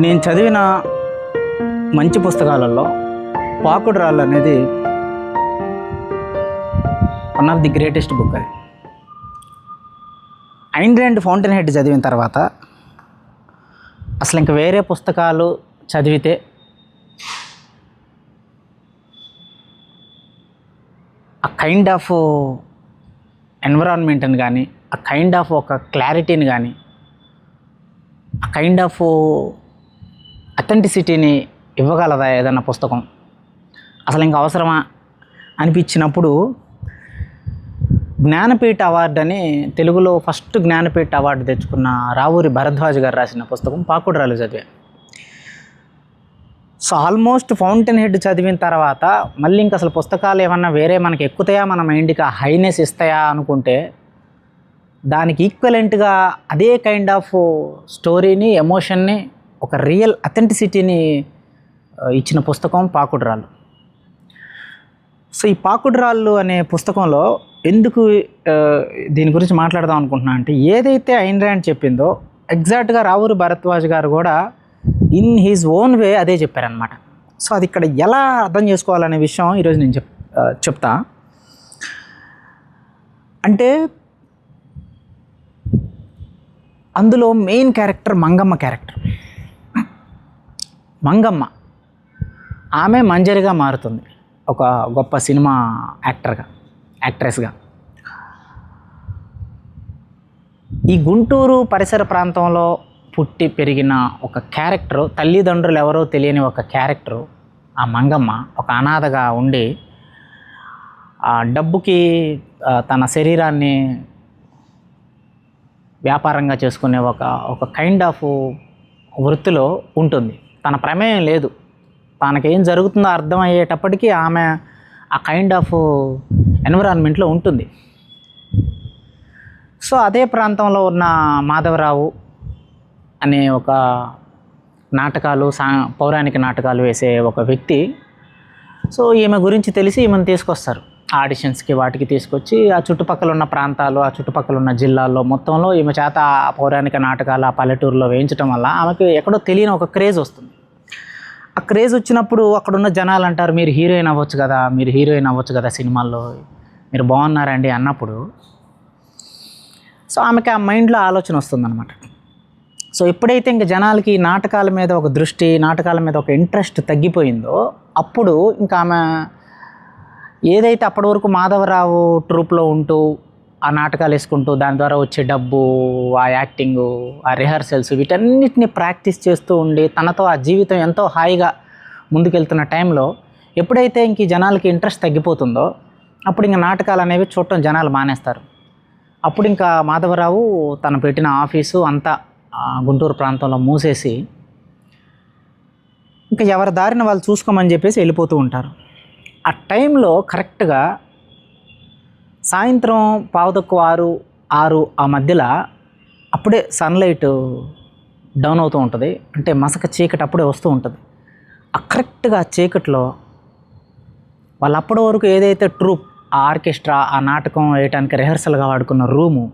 నేను చదివిన మంచి పుస్తకాలలో పాకుడు రాళ్ళు అనేది one of the greatest book. అది ఐన్ ర్యాండ్ ఫౌంటైన్ హెడ్ చదివిన తర్వాత అసలు ఇంక వేరే పుస్తకాలు చదివితే ఆ కైండ్ ఆఫ్ ఎన్విరాన్మెంట్ని కానీ, ఆ కైండ్ ఆఫ్ ఒక క్లారిటీని కానీ, ఆ కైండ్ ఆఫ్ అథెంటిసిటీని ఇవ్వగలదా ఏదన్నా పుస్తకం? అసలు ఇంక అవసరమా అనిపించినప్పుడు జ్ఞానపీఠ అవార్డు అని, తెలుగులో ఫస్ట్ జ్ఞానపీఠ అవార్డు తెచ్చుకున్న రావూరి భరద్వాజ్ గారు రాసిన పుస్తకం పాకుడు రాళ్ళు చదివాను. సో ఆల్మోస్ట్ ఫౌంటైన్ హెడ్ చదివిన తర్వాత మళ్ళీ ఇంక అసలు పుస్తకాలు ఏమన్నా వేరే మనకి ఎక్కుతాయా, మన మైండ్కి ఆ హైనెస్ ఇస్తాయా అనుకుంటే దానికి ఈక్వలెంట్గా అదే కైండ్ ఆఫ్ స్టోరీని, ఎమోషన్ని, ఒక రియల్ అథెంటిసిటీని ఇచ్చిన పుస్తకం పాకుడు రాళ్ళు. సో ఈ పాకుడు రాళ్ళు అనే పుస్తకంలో ఎందుకు దీని గురించి మాట్లాడదాం అనుకుంటున్నా అంటే, ఏదైతే ఐన్ ర్యాండ్ చెప్పిందో ఎగ్జాక్ట్గా రావూరి భరద్వాజ్ గారు కూడా ఇన్ హీజ్ ఓన్ వే అదే చెప్పారనమాట. సో అది ఇక్కడ ఎలా అర్థం చేసుకోవాలనే విషయం ఈరోజు నేను చెప్తా. అంటే అందులో main character Mangamma character. Mangamma ఆమె మంజరిగా మారుతుంది, ఒక గొప్ప సినిమా యాక్ట్రెస్గా. ఈ గుంటూరు పరిసర ప్రాంతంలో పుట్టి పెరిగిన ఒక క్యారెక్టరు, తల్లిదండ్రులు ఎవరో తెలియని ఒక క్యారెక్టరు ఆ మంగమ్మ. ఒక అనాథగా ఉండి ఆ డబ్బుకి తన శరీరాన్ని వ్యాపారంగా చేసుకునే ఒక కైండ్ ఆఫ్ వృత్తిలో ఉంటుంది. తన ప్రమేయం లేదు, తనకేం జరుగుతుందో అర్థమయ్యేటప్పటికీ ఆమె ఆ కైండ్ ఆఫ్ ఎన్విరాన్మెంట్లో ఉంటుంది. సో అదే ప్రాంతంలో ఉన్న మాధవరావు అనే ఒక పౌరాణిక నాటకాలు వేసే ఒక వ్యక్తి. సో ఈమె గురించి తెలిసి ఈమెను తీసుకొస్తారు ఆడిషన్స్కి, వాటికి తీసుకొచ్చి ఆ చుట్టుపక్కల ఉన్న ప్రాంతాలు, ఆ చుట్టుపక్కల ఉన్న జిల్లాల్లో మొత్తంలో ఈమె చేత ఆ పౌరాణిక నాటకాలు ఆ పల్లెటూరులో వేయించడం వల్ల ఆమెకి ఎక్కడో తెలియని ఒక క్రేజ్ వస్తుంది. ఆ క్రేజ్ వచ్చినప్పుడు అక్కడున్న జనాలు అంటారు, మీరు హీరోయిన్ అవ్వచ్చు కదా సినిమాల్లో, మీరు బాగున్నారండి అన్నప్పుడు సో ఆమెకి ఆ మైండ్లో ఆలోచన వస్తుందన్నమాట. సో ఎప్పుడైతే ఇంక జనాలకి నాటకాల మీద ఒక దృష్టి, నాటకాల మీద ఒక ఇంట్రెస్ట్ తగ్గిపోయిందో అప్పుడు ఇంకా ఆమె ఏదైతే అప్పటి వరకు మాధవరావు ట్రూప్లో ఉంటూ ఆ నాటకాలు వేసుకుంటూ దాని ద్వారా వచ్చే డబ్బు, ఆ యాక్టింగు, ఆ రిహార్సల్స్, వీటన్నిటిని ప్రాక్టీస్ చేస్తూ ఉండి తనతో ఆ జీవితం ఎంతో హాయిగా ముందుకెళ్తున్న టైంలో ఎప్పుడైతే ఇంక ఈ జనాలకి ఇంట్రెస్ట్ తగ్గిపోతుందో అప్పుడు ఇంక నాటకాలు అనేవి చూడటం జనాలు మానేస్తారు. అప్పుడు ఇంకా మాధవరావు తను పెట్టిన ఆఫీసు అంతా గుంటూరు ప్రాంతంలో మూసేసి ఇంకా ఎవరి దారిన వాళ్ళు చూసుకోమని చెప్పేసి వెళ్ళిపోతూ ఉంటారు. ఆ టైంలో కరెక్ట్గా సాయంత్రం 5:15-6 ఆ మధ్యలో అప్పుడే సన్లైట్ డౌన్ అవుతూ ఉంటుంది, అంటే మసక చీకటి అప్పుడే వస్తూ ఉంటుంది. ఆ కరెక్ట్గా చీకట్లో వాళ్ళు అప్పటి వరకు ఏదైతే ట్రూప్, ఆ ఆర్కెస్ట్రా, ఆ నాటకం వేయటానికి రిహర్సల్గా వాడుకున్న రూము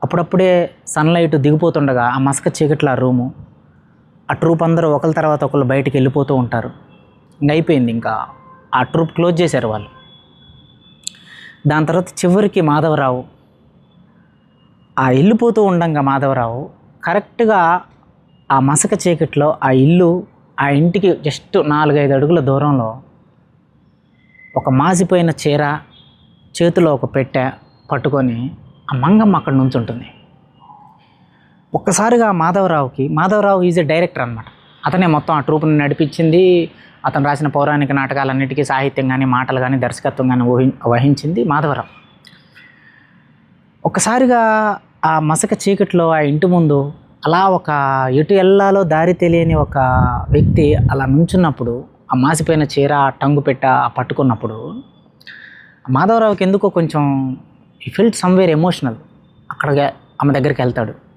అప్పుడప్పుడే సన్లైట్ దిగిపోతుండగా ఆ మసక చీకట్లో ఆ రూము, ఆ ట్రూప్ అందరూ ఒకరి తర్వాత ఒకరు బయటికి వెళ్ళిపోతూ ఉంటారు. ఇంక అయిపోయింది, ఇంకా ఆ ట్రూప్ క్లోజ్ చేశారు వాళ్ళు. దాని తర్వాత చివరికి మాధవరావు ఆ వెళ్ళిపోతూ ఉండంగా మాధవరావు కరెక్ట్గా ఆ మసక చీకట్లో ఆ ఇంటికి జస్ట్ 4-5 అడుగుల దూరంలో ఒక మాసిపోయిన చీర, చేతిలో ఒక పెట్టె పట్టుకొని ఆ మంగమ్మ అక్కడ నుంచి ఉంటుంది. ఒక్కసారిగా మాధవరావు ఈజ్ ఎ డైరెక్టర్ అనమాట. అతనే మొత్తం ఆ ట్రూప్ని నడిపించింది. అతను రాసిన పౌరాణిక నాటకాలన్నిటికీ సాహిత్యం కానీ, మాటలు కానీ, దర్శకత్వం కానీ వహించింది మాధవరావు. ఒక్కసారిగా ఆ మసక చీకట్లో ఆ ఇంటి ముందు అలా ఒక ఎటు ఎల్లాలో దారి తెలియని ఒక వ్యక్తి అలా నుంచున్నప్పుడు, ఆ మాసిపోయిన చీర, ఆ టంగు పెట్ట పట్టుకున్నప్పుడు మాధవరావుకి ఎందుకో కొంచెం ఈ ఫీల్డ్ సమ్వేర్ ఎమోషనల్. అక్కడికి ఆమె దగ్గరికి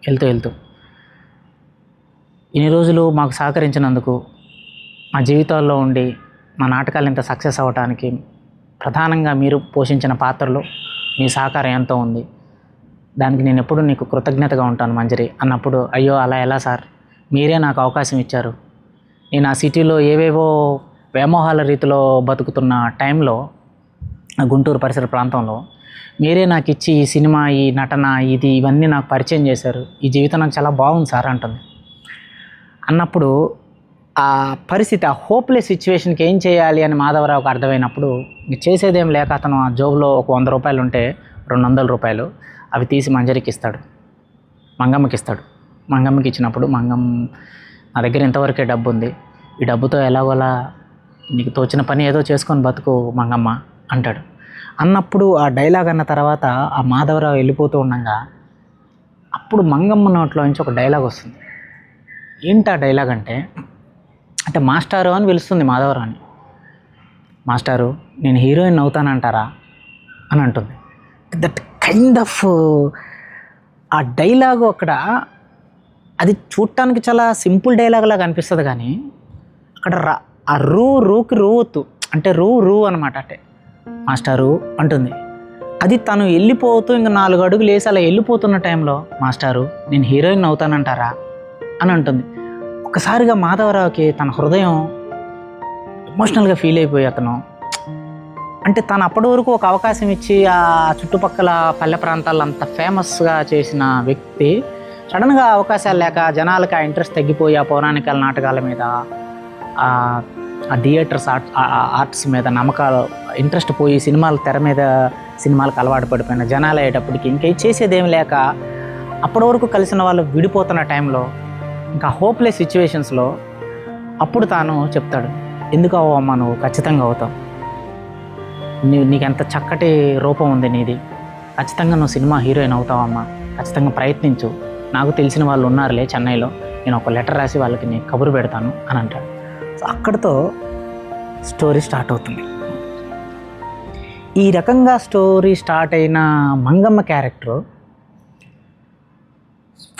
వెళ్తూ ఇన్ని రోజులు మాకు సహకరించినందుకు, మా జీవితాల్లో ఉండి మా నాటకాలు ఇంత సక్సెస్ అవ్వటానికి ప్రధానంగా మీరు పోషించిన పాత్రలో మీ సహకారం ఎంతో ఉంది, దానికి నేను ఎప్పుడు నీకు కృతజ్ఞతగా ఉంటాను మంజరి అన్నప్పుడు, అయ్యో అలా ఎలా సార్, మీరే నాకు అవకాశం ఇచ్చారు. నేను ఆ సిటీలో ఏవేవో వ్యామోహాల రీతిలో బతుకుతున్న టైంలో, ఆ గుంటూరు పరిసర ప్రాంతంలో మీరే నాకు ఇచ్చి ఈ సినిమా, ఈ నటన, ఇవన్నీ నాకు పరిచయం చేశారు. ఈ జీవితం నాకు చాలా బాగుంది సార్ అంటుంది. అన్నప్పుడు ఆ పరిస్థితి, ఆ హోప్లెస్ సిచ్యువేషన్కి ఏం చేయాలి అని మాధవరావుకి అర్థమైనప్పుడు, ఇంక చేసేదేం లేక అతను ఆ జోబులో ఒక 100 రూపాయలు ఉంటే 200 రూపాయలు అవి తీసి మంజరికి ఇస్తాడు, మంగమ్మకి ఇస్తాడు. మంగమ్మకి ఇచ్చినప్పుడు, మంగమ్మ నా దగ్గర ఇంతవరకే డబ్బు ఉంది, ఈ డబ్బుతో ఎలాగోలా నీకు తోచిన పని ఏదో చేసుకొని బతుకు మంగమ్మ అంటాడు. అన్నప్పుడు ఆ డైలాగ్ అన్న తర్వాత ఆ మాధవరావు వెళ్ళిపోతూ ఉండగా అప్పుడు మంగమ్మ నోట్లో నుంచి ఒక డైలాగ్ వస్తుంది. ఏంటి ఆ డైలాగ్ అంటే మాస్టారు అని పిలుస్తుంది మాధవరావుని. మాస్టారు, నేను హీరోయిన్ అవుతానంటారా అని అంటుంది. దట్ కైండ్ ఆఫ్ ఆ డైలాగు అక్కడ, అది చూడటానికి చాలా సింపుల్ డైలాగ్ లాగా అనిపిస్తుంది, కానీ అక్కడ ఆ రూకి రూవొత్తు అంటే రూ అనమాట. అంటే మాస్టారు అంటుంది. అది తను వెళ్ళిపోతూ ఇంకా 4 అడుగులు వేసి అలా వెళ్ళిపోతున్న టైంలో, మాస్టారు నేను హీరోయిన్ అవుతానంటారా అని అంటుంది. ఒక్కసారిగా మాధవరావుకి తన హృదయం ఎమోషనల్గా ఫీల్ అయిపోయి, అతను అంటే తను అప్పటి వరకు ఒక అవకాశం ఇచ్చి ఆ చుట్టుపక్కల పల్లె ప్రాంతాల్లో అంత ఫేమస్గా చేసిన వ్యక్తి సడన్గా అవకాశాలు లేక జనాలకి ఆ ఇంట్రెస్ట్ తగ్గిపోయి ఆ పౌరాణికాల నాటకాల మీద, ఆ థియేటర్స్ ఆర్ట్స్ మీద నమ్మకాలు, ఇంట్రెస్ట్ పోయి తెర మీద సినిమాలకు అలవాటు పడిపోయిన జనాలు అయ్యేటప్పటికి ఇంకేం చేసేదేం లేక అప్పటి వరకు కలిసిన వాళ్ళు విడిపోతున్న టైంలో, ఇంకా హోప్లెస్ సిచ్యువేషన్స్లో అప్పుడు తాను చెప్తాడు, ఎందుకు అవ్వమ్మా, నువ్వు ఖచ్చితంగా అవుతావు, నీకెంత చక్కటి రూపం ఉంది నీది, ఖచ్చితంగా నువ్వు సినిమా హీరోయిన్ అవుతావమ్మా, ఖచ్చితంగా ప్రయత్నించు, నాకు తెలిసిన వాళ్ళు ఉన్నారులే చెన్నైలో, నేను ఒక లెటర్ రాసి వాళ్ళకి నేను కబురు పెడతాను అని అంటాడు. సో అక్కడితో స్టోరీ స్టార్ట్ అవుతుంది. ఈ రకంగా స్టోరీ స్టార్ట్ అయిన మంగమ్మ క్యారెక్టరు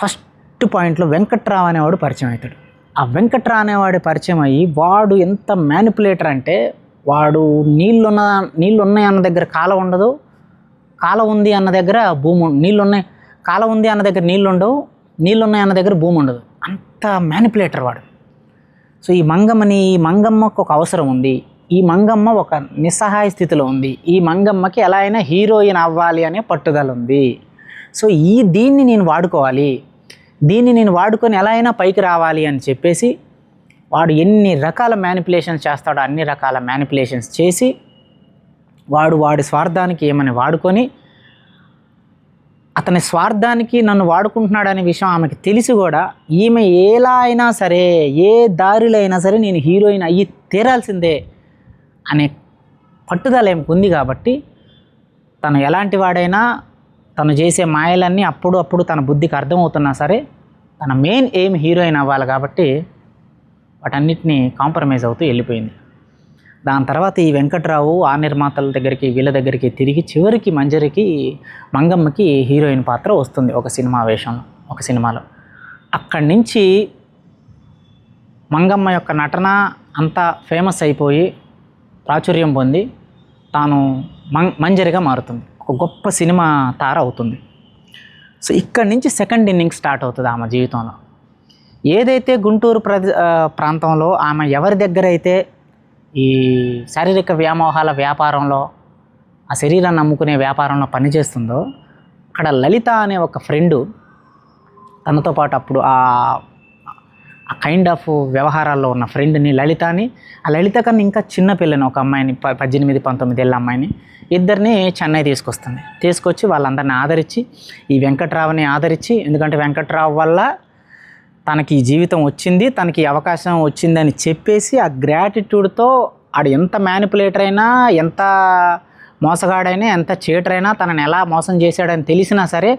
ఫస్ట్ పాయింట్లో వెంకట్రావు అనేవాడు పరిచయం అవుతాడు. ఆ వెంకట్రావు అనేవాడు పరిచయం అయ్యి, వాడు ఎంత మ్యానిపులేటర్ అంటే, వాడు నీళ్ళు ఉన్నాయి అన్న దగ్గర కాలం ఉండదు, కాలం ఉంది అన్న దగ్గర నీళ్ళు ఉన్నాయి, కాలం ఉంది అన్న దగ్గర నీళ్ళు ఉండవు, నీళ్ళు ఉన్నాయి అన్న దగ్గర భూమి ఉండదు, అంత మ్యానిపులేటర్ వాడు. సో ఈ మంగమ్మకు ఒక అవసరం ఉంది, ఈ మంగమ్మ ఒక నిస్సహాయ స్థితిలో ఉంది, ఈ మంగమ్మకి ఎలా అయినా హీరోయిన్ అవ్వాలి అనే పట్టుదల ఉంది. సో దీన్ని నేను వాడుకోవాలి, దీన్ని నేను వాడుకొని ఎలా అయినా పైకి రావాలి అని చెప్పేసి వాడు ఎన్ని రకాల మ్యానిపులేషన్స్ చేస్తాడో అన్ని రకాల మ్యానిపులేషన్స్ చేసి వాడి స్వార్థానికి ఏమని వాడుకొని, అతని స్వార్థానికి నన్ను వాడుకుంటున్నాడనే విషయం ఆమెకి తెలిసి కూడా ఈమె ఎలా అయినా సరే, ఏ దారిలో అయినా సరే నేను హీరోయిన్ అయ్యి తీరాల్సిందే అనే పట్టుదల ఏమికి ఉంది. కాబట్టి తను ఎలాంటి వాడైనా తను చేసే మాయలన్నీ అప్పుడు తన బుద్ధికి అర్థమవుతున్నా సరే తన మెయిన్ ఎయిమ్ హీరోయిన్ అవ్వాలి. కాబట్టి వాటన్నిటినీ కాంప్రమైజ్ అవుతూ వెళ్ళిపోయింది. దాని తర్వాత ఈ వెంకట్రావు ఆ నిర్మాతల దగ్గరికి వీళ్ళ దగ్గరికి తిరిగి చివరికి మంగమ్మకి హీరోయిన్ పాత్ర వస్తుంది ఒక సినిమాలో. అక్కడి నుంచి మంగమ్మ యొక్క నటన అంతా ఫేమస్ అయిపోయి ప్రాచుర్యం పొంది తాను మంజరిగా మారుతుంది, ఒక గొప్ప సినిమా తార అవుతుంది. సో ఇక్కడి నుంచి సెకండ్ ఇన్నింగ్ స్టార్ట్ అవుతుంది ఆమె జీవితంలో. ఏదైతే గుంటూరు ప్రాంతంలో ఆమె ఎవరి దగ్గర అయితే ఈ శారీరక వ్యామోహాల వ్యాపారంలో, ఆ శరీరాన్ని నమ్ముకునే వ్యాపారంలో పనిచేస్తుందో, అక్కడ లలిత అనే ఒక ఫ్రెండు తనతో పాటు అప్పుడు ఆ కైండ్ ఆఫ్ వ్యవహారాల్లో ఉన్న ఫ్రెండ్ని ఆ లలిత కన్నా ఇంకా చిన్న పిల్లని ఒక అమ్మాయిని 18-19 ఏళ్ళ అమ్మాయిని ఇద్దరిని చెన్నై తీసుకొచ్చి వాళ్ళందరినీ ఆదరించి, ఈ వెంకట్రావుని ఆదరించి, ఎందుకంటే వెంకట్రావు వల్ల తనకి ఈ జీవితం వచ్చింది, తనకి అవకాశం వచ్చిందని చెప్పేసి ఆ గ్రాటిట్యూడ్తో ఆడు ఎంత మ్యానిపులేటర్ అయినా, ఎంత మోసగాడైనా, ఎంత చీటర్ అయినా, తనని ఎలా మోసం చేశాడని తెలిసినా సరే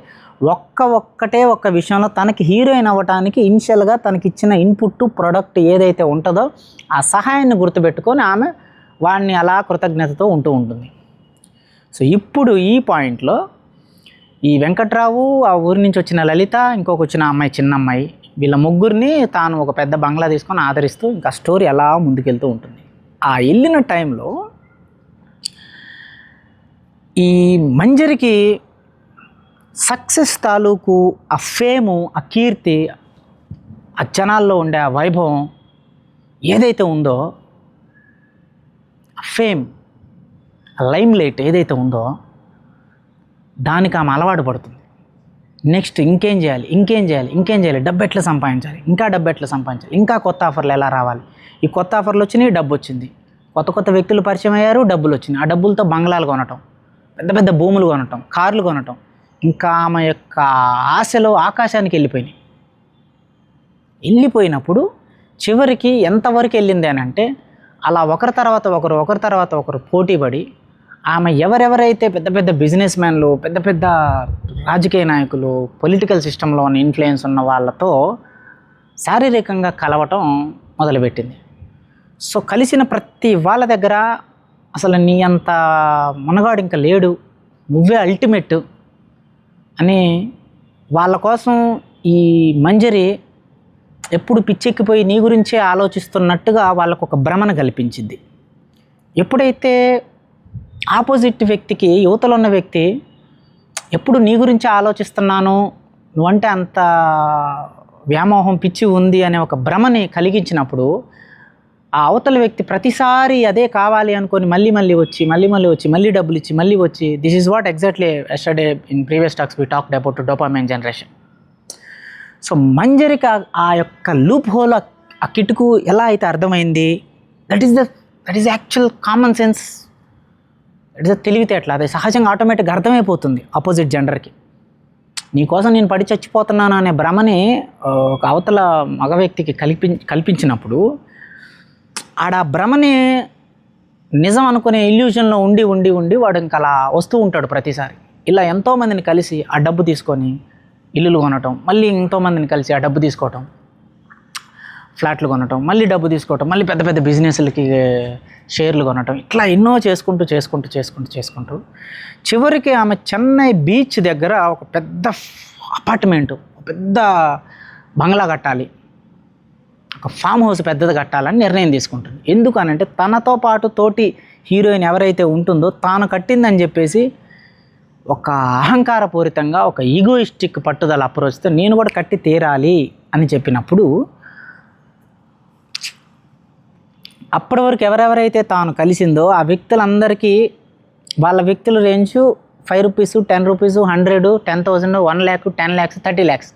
ఒక్క విషయంలో తనకి హీరోయిన్ అవ్వటానికి ఇనిషియల్గా తనకిచ్చిన ఇన్పుట్ ప్రొడక్ట్ ఏదైతే ఉంటుందో ఆ సహాయాన్ని గుర్తుపెట్టుకొని ఆమె వాడిని అలా కృతజ్ఞతతో ఉంటూ ఉంటుంది. సో ఇప్పుడు ఈ పాయింట్లో ఈ వెంకట్రావు, ఆ ఊరి నుంచి వచ్చిన లలిత, ఇంకొక వచ్చిన అమ్మాయి, చిన్న అమ్మాయి, వీళ్ళ ముగ్గురిని తాను ఒక పెద్ద బంగ్లా తీసుకొని ఆదరిస్తూ ఇంకా స్టోరీ అలా ముందుకెళ్తూ ఉంటుంది. ఆ వెళ్ళిన టైంలో ఈ మంజరికి సక్సెస్ తాలూకు ఆ ఫేము, ఆ కీర్తి, ఆ జనాల్లో ఉండే ఆ వైభవం ఏదైతే ఉందో, ఆ ఫేమ్, ఆ లైమ్ లైట్ ఏదైతే ఉందో దానికి ఆమె అలవాటు పడుతుంది. నెక్స్ట్ ఇంకేం చేయాలి, ఇంకేం చేయాలి, ఇంకేం చేయాలి, డబ్బు ఎట్లా సంపాదించాలి, ఇంకా డబ్బు ఎట్లా సంపాదించాలి, ఇంకా కొత్త ఆఫర్లు ఎలా రావాలి, ఈ కొత్త ఆఫర్లు వచ్చినాయి, డబ్బు వచ్చింది, కొత్త కొత్త వ్యక్తులు పరిచయం అయ్యారు, డబ్బులు వచ్చినాయి, ఆ డబ్బులతో బంగ్లాలు కొనటం, పెద్ద పెద్ద భూములు కొనటం, కార్లు కొనటం, ఇంకా ఆమె యొక్క ఆశలు ఆకాశానికి వెళ్ళిపోయినప్పుడు చివరికి ఎంతవరకు వెళ్ళింది అని అంటే, అలా ఒకరి తర్వాత ఒకరు పోటీపడి ఆమె ఎవరెవరైతే పెద్ద పెద్ద బిజినెస్ మ్యాన్లు, పెద్ద పెద్ద రాజకీయ నాయకులు, పొలిటికల్ సిస్టంలో ఉన్న ఇన్ఫ్లుయెన్స్ ఉన్న వాళ్ళతో శారీరకంగా కలవటం మొదలుపెట్టింది. సో కలిసిన ప్రతి వాళ్ళ దగ్గర అసలు నీ అంత మనగాడు ఇంకా లేడు, నువ్వే అల్టిమేట్ అని వాళ్ళ కోసం ఈ మంజరి ఎప్పుడు పిచ్చెక్కిపోయి నీ గురించే ఆలోచిస్తున్నట్టుగా వాళ్ళకు ఒక భ్రమను కల్పించింది. ఎప్పుడైతే ఆపోజిట్ వ్యక్తికి, యువతలో ఉన్న వ్యక్తి ఎప్పుడు నీ గురించి ఆలోచిస్తున్నాను, నువ్వంటే అంత వ్యామోహం, పిచ్చి ఉంది అనే ఒక భ్రమని కలిగించినప్పుడు ఆ అవతల వ్యక్తి ప్రతిసారి అదే కావాలి అనుకొని మళ్ళీ వచ్చి మళ్ళీ డబ్బులు ఇచ్చి మళ్ళీ వచ్చి, this is what exactly yesterday in previous talks we talked about dopamine generation. So మంజరికి ఆ యొక్క లూప్ హోల్, ఆ కిటుకు ఎలా అయితే అర్థమైంది, that is actual common sense, that is the తెలివితేటలు. అది సహజంగా ఆటోమేటిక్గా అర్థమైపోతుంది ఆపోజిట్ జెండర్కి. నీకోసం నేను పడి చచ్చిపోతున్నాను అనే భ్రమని ఒక అవతల మగ వ్యక్తికి కల్పించినప్పుడు ఆడ భ్రమని నిజం అనుకునే ఇల్యూషన్లో ఉండి వాడు ఇంకా అలా వస్తూ ఉంటాడు ప్రతిసారి. ఇలా ఎంతోమందిని కలిసి ఆ డబ్బు తీసుకొని ఇల్లులు కొనటం, మళ్ళీ ఎంతోమందిని కలిసి ఆ డబ్బు తీసుకోవటం, ఫ్లాట్లు కొనటం, మళ్ళీ డబ్బు తీసుకోవటం, మళ్ళీ పెద్ద పెద్ద బిజినెస్లకి షేర్లు కొనటం, ఇట్లా ఎన్నో చేసుకుంటూ చివరికి ఆమె చెన్నై బీచ్ దగ్గర ఒక పెద్ద అపార్ట్మెంటు, పెద్ద బంగ్లా కట్టాలి, ఒక ఫామ్ హౌస్ పెద్దది కట్టాలని నిర్ణయం తీసుకుంటుంది. ఎందుకనంటే తనతో పాటు తోటి హీరోయిన్ ఎవరైతే ఉంటుందో తాను కట్టిందని చెప్పేసి ఒక అహంకారపూరితంగా, ఒక ఈగోయిస్టిక్ పట్టుదల అప్రోచ్తో నేను కూడా కట్టి తీరాలి అని చెప్పినప్పుడు, అప్పటి వరకు ఎవరెవరైతే తాను కలిసిందో ఆ వ్యక్తులందరికీ వాళ్ళ వ్యక్తుల range 5 rupees, 10 rupees, 100, 10,000, 1 lakh, 10 lakhs, 30 lakhs,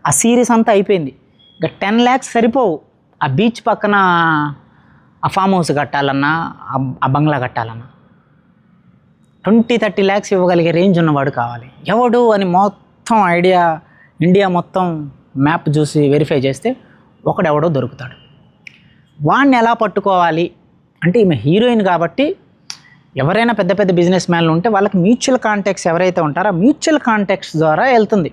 ఆ సిరీస్ అంతా అయిపోయింది. ఇంకా 10 lakhs సరిపోవు ఆ బీచ్ పక్కన ఆ ఫామ్ హౌస్ కట్టాలన్నా, ఆ బంగ్లా కట్టాలన్నా. 20-30 lakhs ఇవ్వగలిగే రేంజ్ ఉన్నవాడు కావాలి. ఎవడు అని మొత్తం ఇండియా మొత్తం మ్యాప్ చూసి వెరిఫై చేస్తే ఒకడెవడో దొరుకుతాడు. వాడిని ఎలా పట్టుకోవాలి అంటే, ఈమె హీరోయిన్ కాబట్టి ఎవరైనా పెద్ద పెద్ద బిజినెస్ మ్యాన్లు ఉంటే వాళ్ళకి మ్యూచువల్ కాంటాక్ట్స్ ఎవరైతే ఉంటారో ఆ మ్యూచువల్ కాంటాక్ట్స్ ద్వారా వెళ్తుంది.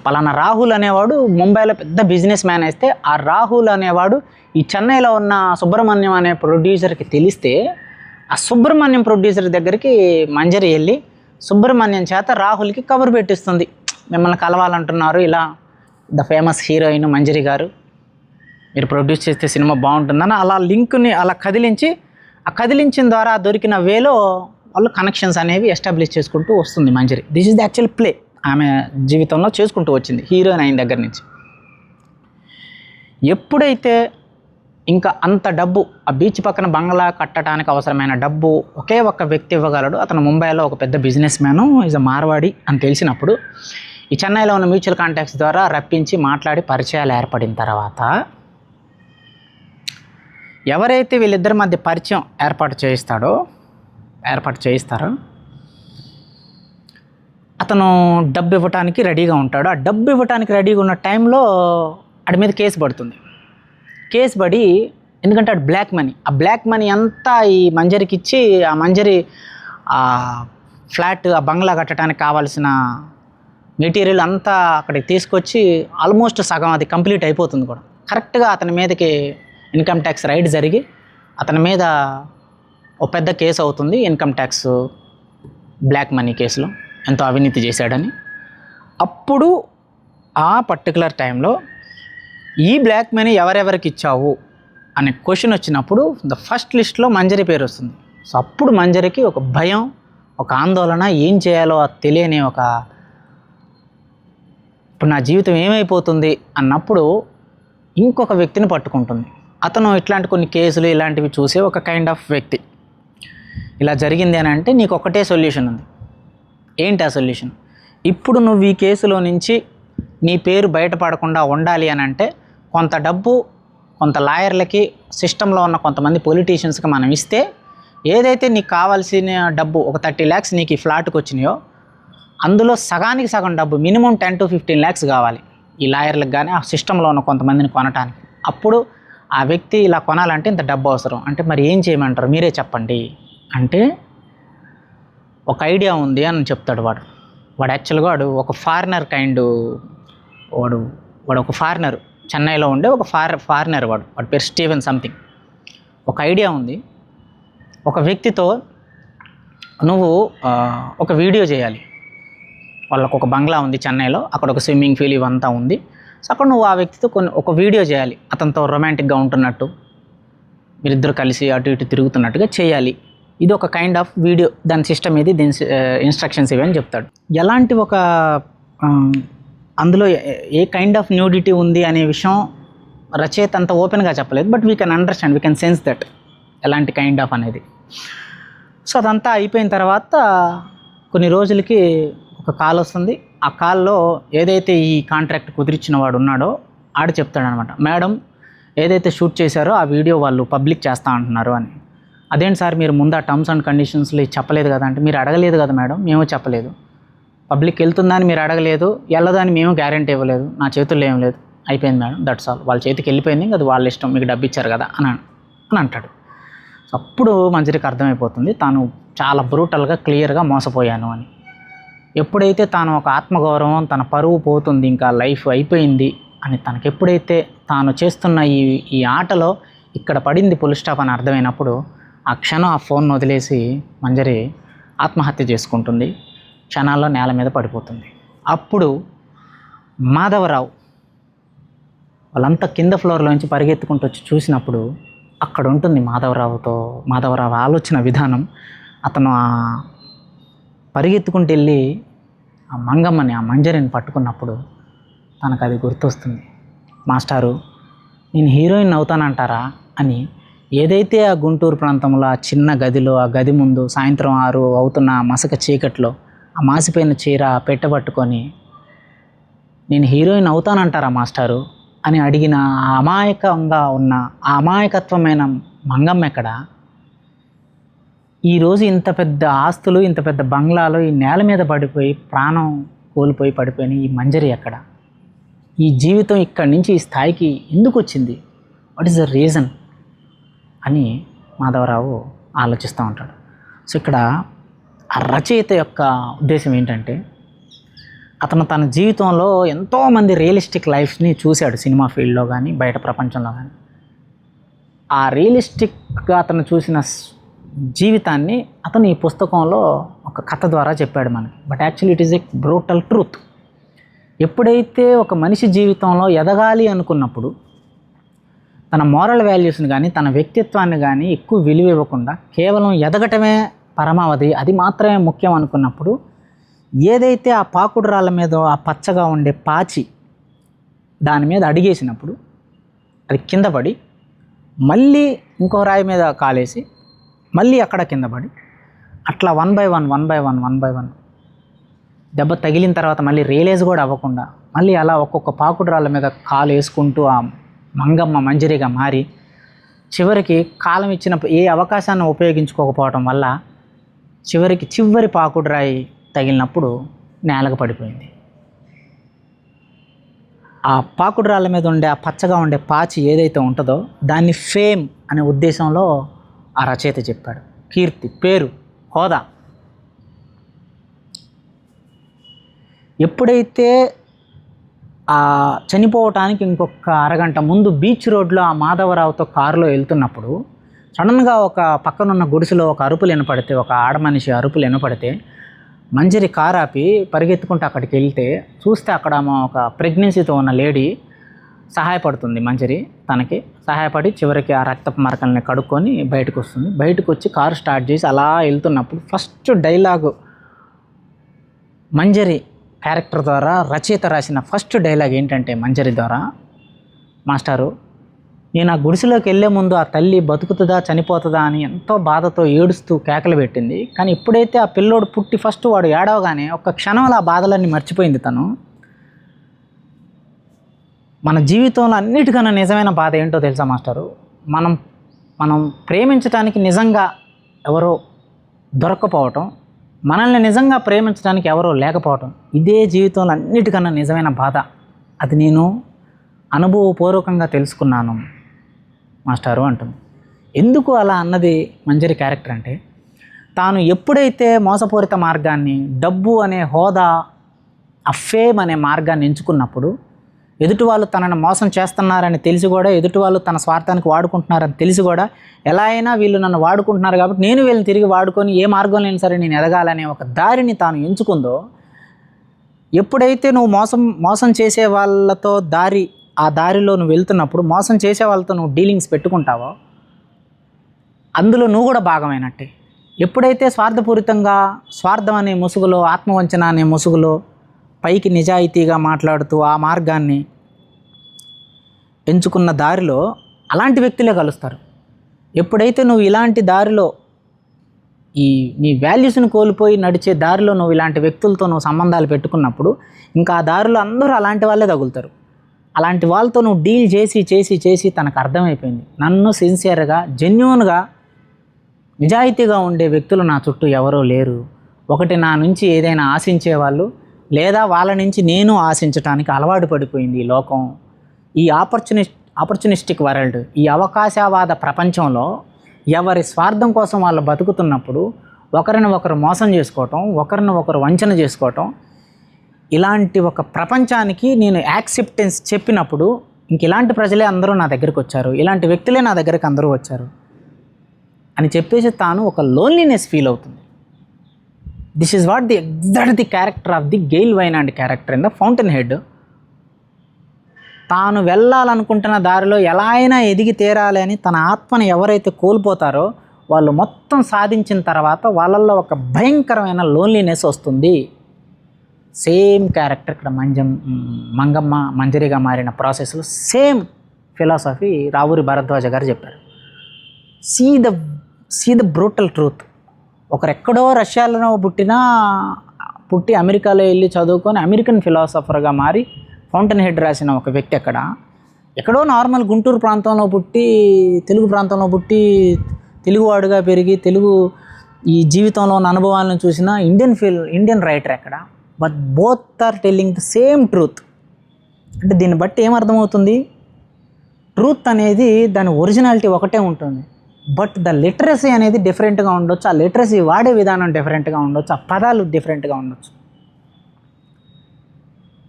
పలానా రాహుల్ అనేవాడు ముంబైలో పెద్ద బిజినెస్ మ్యాన్ అయితే, ఆ రాహుల్ అనేవాడు ఈ చెన్నైలో ఉన్న సుబ్రహ్మణ్యం అనే ప్రొడ్యూసర్కి తెలిస్తే ఆ సుబ్రహ్మణ్యం ప్రొడ్యూసర్ దగ్గరికి మంజరి వెళ్ళి సుబ్రహ్మణ్యం చేత రాహుల్కి కబురు పెట్టిస్తుంది, మిమ్మల్ని కలవాలంటున్నారు ఇలా ద ఫేమస్ హీరోయిన్ మంజరి గారు, మీరు ప్రొడ్యూస్ చేస్తే సినిమా బాగుంటుందని అలా లింక్ని అలా కదిలించిన ద్వారా దొరికిన వేలో వాళ్ళు కనెక్షన్స్ అనేవి ఎస్టాబ్లిష్ చేసుకుంటూ వస్తుంది Manjari. This is the actual play ఆమె జీవితంలో చేసుకుంటూ వచ్చింది హీరోయిన్ అయిన దగ్గర నుంచి. ఎప్పుడైతే ఇంకా అంత డబ్బు, ఆ బీచ్ పక్కన బంగ్లా కట్టడానికి అవసరమైన డబ్బు ఒకే ఒక్క వ్యక్తి ఇవ్వగలడు, అతను ముంబైలో ఒక పెద్ద business man, is a Marwari అని తెలిసినప్పుడు ఈ చెన్నైలో ఉన్న మ్యూచువల్ కాంటాక్ట్స్ ద్వారా రప్పించి మాట్లాడి పరిచయాలు ఏర్పడిన తర్వాత ఎవరైతే వీళ్ళిద్దరి మధ్య పరిచయం ఏర్పాటు చేయిస్తారో అతను డబ్బు ఇవ్వటానికి రెడీగా ఉంటాడు. ఆ డబ్బు ఇవ్వటానికి రెడీగా ఉన్న టైంలో వాడి మీద కేసు పడుతుంది. కేసు పడి, ఎందుకంటే అది బ్లాక్ మనీ, ఆ బ్లాక్ మనీ అంతా ఈ మంజరికి ఇచ్చి ఆ మంజరి ఆ ఫ్లాట్, ఆ బంగ్లా కట్టడానికి కావాల్సిన మెటీరియల్ అంతా అక్కడికి తీసుకొచ్చి ఆల్మోస్ట్ సగం అది కంప్లీట్ అయిపోతుంది కూడా. కరెక్ట్గా అతని మీదకి ఇన్కమ్ ట్యాక్స్ రైడ్ జరిగి అతని మీద ఒక పెద్ద కేసు అవుతుంది, ఇన్కమ్ ట్యాక్స్ బ్లాక్ మనీ కేసులో ఎంతో అవినీతి చేశాడని. అప్పుడు ఆ పర్టికులర్ టైంలో ఈ బ్లాక్ మనీ ఎవరెవరికి ఇచ్చావు అనే క్వశ్చన్ వచ్చినప్పుడు ద ఫస్ట్ లిస్ట్లో మంజరి పేరు వస్తుంది. సో అప్పుడు మంజరికి ఒక భయం, ఒక ఆందోళన, ఏం చేయాలో తెలియని ఒక, ఇప్పుడు నా జీవితం ఏమైపోతుంది అన్నప్పుడు ఇంకొక వ్యక్తిని పట్టుకుంటుంది. అతను ఇట్లాంటి కొన్ని కేసులు ఇలాంటివి చూసే ఒక కైండ్ ఆఫ్ వ్యక్తి. ఇలా జరిగింది అని అంటే నీకు ఒకటే సొల్యూషన్ ఉంది. ఏంటి ఆ సొల్యూషన్? ఇప్పుడు నువ్వు ఈ కేసులో నుంచి నీ పేరు బయటపడకుండా ఉండాలి అని అంటే కొంత డబ్బు కొంత లాయర్లకి, సిస్టంలో ఉన్న కొంతమంది పొలిటీషియన్స్కి మనం ఇస్తే ఏదైతే నీకు కావాల్సిన డబ్బు ఒక 30 lakhs నీకు ఈ ఫ్లాట్కి వచ్చినాయో అందులో సగానికి సగం డబ్బు మినిమం 10 to 15 lakhs కావాలి ఈ లాయర్లకు కానీ ఆ సిస్టంలో ఉన్న కొంతమందిని కొనటానికి. అప్పుడు ఆ వ్యక్తి ఇలా కొనాలంటే ఇంత డబ్బు అవసరం. అంటే మరి ఏం చేయమంటారు, మీరే చెప్పండి అంటే ఒక ఐడియా ఉంది అని చెప్తాడు వాడు. యాక్చువల్గా వాడు ఒక ఫారినర్ కైండ్, వాడు ఒక ఫారినర్, చెన్నైలో ఉండే ఒక ఫారినర్. వాడు పేరు స్టీవెన్ సంథింగ్. ఒక ఐడియా ఉంది, ఒక వ్యక్తితో నువ్వు ఒక వీడియో చేయాలి. వాళ్ళకు ఒక బంగ్లా ఉంది చెన్నైలో, అక్కడ ఒక స్విమ్మింగ్ పూల్ ఇవంతా ఉంది. సో అక్కడ నువ్వు ఆ వ్యక్తితో ఒక వీడియో చేయాలి, అతనితో రొమాంటిక్గా ఉంటున్నట్టు, మీరిద్దరు కలిసి అటు ఇటు తిరుగుతున్నట్టుగా చేయాలి. ఇది ఒక కైండ్ ఆఫ్ వీడియో, దాని సిస్టమ్ ఇది, దీని ఇన్స్ట్రక్షన్స్ ఇవి అని చెప్తాడు. ఎలాంటి ఒక అందులో ఏ కైండ్ ఆఫ్ న్యూడిటీ ఉంది అనే విషయం రచయిత అంత ఓపెన్గా చెప్పలేదు, but we can understand, we can sense that ఎలాంటి కైండ్ ఆఫ్ అనేది. సో అదంతా అయిపోయిన తర్వాత కొన్ని రోజులకి ఒక కాల్ వస్తుంది. ఆ కాల్లో ఏదైతే ఈ కాంట్రాక్ట్ కుదిరించిన వాడు ఉన్నాడో ఆడు చెప్తాడనమాట, మేడం ఏదైతే షూట్ చేశారో ఆ వీడియో వాళ్ళు పబ్లిక్ చేస్తా అంటున్నారు అని. అదేంటి సార్, మీరు ముందు ఆ టర్మ్స్ అండ్ కండిషన్స్లో చెప్పలేదు కదా అంటే, మీరు అడగలేదు కదా మేడం, మేము చెప్పలేదు. పబ్లిక్ వెళ్తుందని మీరు అడగలేదు, వెళ్ళదని మేము గ్యారెంటీ ఇవ్వలేదు, నా చేతుల్లో ఏం లేదు, అయిపోయింది మేడం, దట్స్ ఆల్. వాళ్ళ చేతికి వెళ్ళిపోయింది, అది వాళ్ళ ఇష్టం, మీకు డబ్బు ఇచ్చారు కదా అని అంటాడు. అప్పుడు మంజరికి అర్థమైపోతుంది తాను చాలా బ్రూటల్గా క్లియర్గా మోసపోయాను అని. ఎప్పుడైతే తాను ఒక ఆత్మగౌరవం, తన పరువు పోతుంది, ఇంకా లైఫ్ అయిపోయింది అని తనకు ఎప్పుడైతే తాను చేస్తున్న ఈ ఆటలో ఇక్కడ పడింది ఫుల్ స్టాప్ అని అర్థమైనప్పుడు ఆ క్షణం ఆ ఫోన్ వదిలేసి మంజరి ఆత్మహత్య చేసుకుంటుంది. క్షణాల్లో నేల మీద పడిపోతుంది. అప్పుడు మాధవరావు వాళ్ళంతా కింద ఫ్లోర్లోంచి పరిగెత్తుకుంటూ వచ్చి చూసినప్పుడు అక్కడ ఉంటుంది మాధవరావు ఆలోచన విధానం. అతను పరిగెత్తుకుంటూ వెళ్ళి ఆ మంగమ్మని, ఆ మంజరిని పట్టుకున్నప్పుడు తనకు అది గుర్తొస్తుంది. మాస్టారు, నేను హీరోయిన్ అవుతానంటారా అని ఏదైతే ఆ గుంటూరు ప్రాంతంలో ఆ చిన్న గదిలో, ఆ గది ముందు సాయంత్రం 6 అవుతున్న మసక చీకట్లో ఆ మాసిపోయిన చీర పెట్టబట్టుకొని నేను హీరోయిన్ అవుతానంటారా మాస్టారు అని అడిగిన ఆ అమాయకంగా ఉన్న ఆ అమాయకత్వమైన మంగమ్మ ఎక్కడ? ఈరోజు ఇంత పెద్ద ఆస్తులు, ఇంత పెద్ద బంగ్లాలు ఈ నేల మీద పడిపోయి ప్రాణం కోల్పోయి పడిపోయిన ఈ మంజరి ఎక్కడ? ఈ జీవితం ఇక్కడి నుంచి ఈ స్థాయికి ఎందుకు వచ్చింది? వాట్ ఈస్ ద రీజన్ అని మాధవరావు ఆలోచిస్తూ ఉంటాడు. సో ఇక్కడ ఆ రచయిత యొక్క ఉద్దేశం ఏంటంటే, అతను తన జీవితంలో ఎంతోమంది రియలిస్టిక్ లైఫ్ని చూశాడు, సినిమా ఫీల్డ్లో కానీ బయట ప్రపంచంలో కానీ. ఆ రియలిస్టిక్గా అతను చూసిన జీవితాన్ని అతను ఈ పుస్తకంలో ఒక కథ ద్వారా చెప్పాడు మనకి. But actually it is a brutal truth. ఎప్పుడైతే ఒక మనిషి జీవితంలో ఎదగాలి అనుకున్నప్పుడు తన మోరల్ వాల్యూస్ని కానీ తన వ్యక్తిత్వాన్ని కానీ ఎక్కువ విలువ ఇవ్వకుండా కేవలం ఎదగటమే పరమావధి, అది మాత్రమే ముఖ్యం అనుకున్నప్పుడు ఏదైతే ఆ పాకుడు రాళ్ళ మీద ఆ పచ్చగా ఉండే పాచి దాని మీద అడిగేసినప్పుడు అది కింద పడి మళ్ళీ ఇంకో రాయి మీద కాలేసి మళ్ళీ అక్కడ కింద పడి అట్లా 1 by 1 దెబ్బ తగిలిన తర్వాత మళ్ళీ రియలైజ్ కూడా అవ్వకుండా మళ్ళీ అలా ఒక్కొక్క పాకుడు రాళ్ళ మీద కాలు వేసుకుంటూ ఆ మంగమ్మ మంజరిగా మారి చివరికి కాలం ఇచ్చిన ఏ అవకాశాన్ని ఉపయోగించుకోకపోవటం వల్ల చివరి పాకుడు రాయి తగిలినప్పుడు నేలకు పడిపోయింది. ఆ పాకుడు రాళ్ళ మీద ఉండే ఆ పచ్చగా ఉండే పాచి ఏదైతే ఉంటుందో దాన్ని ఫేమ్ అనే ఉద్దేశంలో ఆ రచయిత చెప్పాడు. కీర్తి, పేరు, హోదా. ఎప్పుడైతే ఆ చనిపోవటానికి ఇంకొక అరగంట ముందు బీచ్ రోడ్లో ఆ మాధవరావుతో కారులో వెళ్తున్నప్పుడు సడన్గా ఒక పక్కనున్న గుడిసెలో ఒక అరుపులు వినపడితే, ఒక ఆడమనిషి అరుపులు వినపడితే మంజరి కారు ఆపి పరిగెత్తుకుంటూ అక్కడికి వెళ్తే చూస్తే అక్కడ ఒక ప్రెగ్నెన్సీతో ఉన్న లేడీ సహాయపడుతుంది. మంజరి తనకి సహాయపడి చివరికి ఆ రక్తపు మరకల్ని కడుక్కొని బయటకు వస్తుంది. బయటకు వచ్చి కారు స్టార్ట్ చేసి అలా వెళ్తున్నప్పుడు ఫస్ట్ డైలాగు మంజరి క్యారెక్టర్ ద్వారా రచయిత రాసిన ఫస్ట్ డైలాగ్ ఏంటంటే మంజరి ద్వారా, మాస్టారు, నేను ఆ గుడిసెలోకి వెళ్ళే ముందు ఆ తల్లి బతుకుతుందా చనిపోతుందా అని ఎంతో బాధతో ఏడుస్తూ కేకలు పెట్టింది. కానీ ఎప్పుడైతే ఆ పిల్లోడు పుట్టి ఫస్ట్ వాడు ఏడవగానే ఒక్క క్షణంలో ఆ బాధలన్నీ మర్చిపోయింది తను. మన జీవితంలో అన్నిటికన్నా నిజమైన బాధ ఏంటో తెలుసా మాస్టారు? మనం మనం ప్రేమించడానికి నిజంగా ఎవరో దొరక్కపోవటం, మనల్ని నిజంగా ప్రేమించడానికి ఎవరో లేకపోవటం, ఇదే జీవితంలో అన్నిటికన్నా నిజమైన బాధ. అది నేను అనుభవపూర్వకంగా తెలుసుకున్నాను మాస్టారు అంటుంది. ఎందుకు అలా అన్నది మంజరి క్యారెక్టర్ అంటే, తాను ఎప్పుడైతే మోసపూరిత మార్గాన్ని, డబ్బు అనే హోదా, ఆ ఫేమ్ అనే మార్గాన్ని ఎంచుకున్నప్పుడు, ఎదుటి వాళ్ళు తనను మోసం చేస్తున్నారని తెలిసి కూడా, ఎదుటి వాళ్ళు తన స్వార్థానికి వాడుకుంటున్నారని తెలిసి కూడా, ఎలా అయినా వీళ్ళు నన్ను వాడుకుంటున్నారు కాబట్టి నేను వీళ్ళని తిరిగి వాడుకొని ఏ మార్గంలో అయినా సరే నేను ఎదగాలనే ఒక దారిని తాను ఎంచుకుందో, ఎప్పుడైతే నువ్వు మోసం చేసే వాళ్ళతో ఆ దారిలో నువ్వు వెళ్తున్నప్పుడు మోసం చేసే వాళ్ళతో నువ్వు డీలింగ్స్ పెట్టుకుంటావో అందులో నువ్వు కూడా భాగమైనట్టే. ఎప్పుడైతే స్వార్థపూరితంగా, స్వార్థం అనే ముసుగులో, ఆత్మవంచన అనే ముసుగులో పైకి నిజాయితీగా మాట్లాడుతూ ఆ మార్గాన్ని ఎంచుకున్న దారిలో అలాంటి వ్యక్తులే కలుస్తారు. ఎప్పుడైతే నువ్వు ఇలాంటి దారిలో నీ వాల్యూస్ని కోల్పోయి నడిచే దారిలో నువ్వు ఇలాంటి వ్యక్తులతో నువ్వు సంబంధాలు పెట్టుకున్నప్పుడు ఇంకా ఆ దారిలో అందరూ అలాంటి వాళ్ళే తగులుతారు. అలాంటి వాళ్ళతో నువ్వు డీల్ చేసి చేసి చేసి తనకు అర్థమైపోయింది, నన్ను సిన్సియర్గా, జెన్యూన్గా, నిజాయితీగా ఉండే వ్యక్తులు నా చుట్టూ ఎవరో లేరు. ఒకటి నా నుంచి ఏదైనా ఆశించేవాళ్ళు, లేదా వాళ్ళ నుంచి నేను ఆశించడానికి అలవాటు పడిపోయింది ఈ లోకం. ఈ ఆపర్చునిస్టిక్ వరల్డ్, ఈ అవకాశవాద ప్రపంచంలో ఎవరి స్వార్థం కోసం వాళ్ళు బతుకుతున్నప్పుడు ఒకరిని ఒకరు మోసం చేసుకోవటం, ఒకరిని ఒకరు వంచన చేసుకోవటం, ఇలాంటి ఒక ప్రపంచానికి నేను యాక్సెప్టెన్స్ చెప్పినప్పుడు ఇంక ఇలాంటి ప్రజలే అందరూ నా దగ్గరికి వచ్చారు, ఇలాంటి వ్యక్తులే నా దగ్గరికి అందరూ వచ్చారు అని చెప్పేసి తాను ఒక లోన్లీనెస్ ఫీల్ అవుతుంది. This is what the character of the Gail Wynand character in the fountainhead. తాను వెళ్ళాలనుకుంటున్న దారిలో ఎలా అయినా ఎదిగి తీరాలి అని తన ఆత్మను ఎవరైతే కోల్పోతారో వాళ్ళు మొత్తం సాధించిన తర్వాత వాళ్ళల్లో ఒక భయంకరమైన లోన్లీనెస్ వస్తుంది. సేమ్ క్యారెక్టర్ ఇక్కడ మంగమ్మ మంజరిగా మారిన ప్రాసెస్లో సేమ్ ఫిలాసఫీ రావూరి భరద్వాజ గారు చెప్పారు. See the brutal truth. ఒకరెక్కడో రష్యాలో పుట్టి అమెరికాలో వెళ్ళి చదువుకొని అమెరికన్ ఫిలాసఫర్గా మారి ఫౌంటైన్ హెడ్ రాసిన ఒక వ్యక్తి ఎక్కడో నార్మల్ గుంటూరు ప్రాంతంలో పుట్టి, తెలుగు ప్రాంతంలో పుట్టి, తెలుగువాడుగా పెరిగి తెలుగు ఈ జీవితంలో ఉన్న అనుభవాలను చూసిన ఇండియన్ రైటర్ ఎక్కడ. But both are telling the same truth. అంటే దీన్ని బట్టి ఏమర్థమవుతుంది, ట్రూత్ అనేది దాని ఒరిజినాలిటీ ఒకటే ఉంటుంది, బట్ ద లిటరసీ అనేది డిఫరెంట్గా ఉండొచ్చు, ఆ లిటరసీ వాడే విధానం డిఫరెంట్గా ఉండొచ్చు, ఆ పదాలు డిఫరెంట్గా ఉండొచ్చు.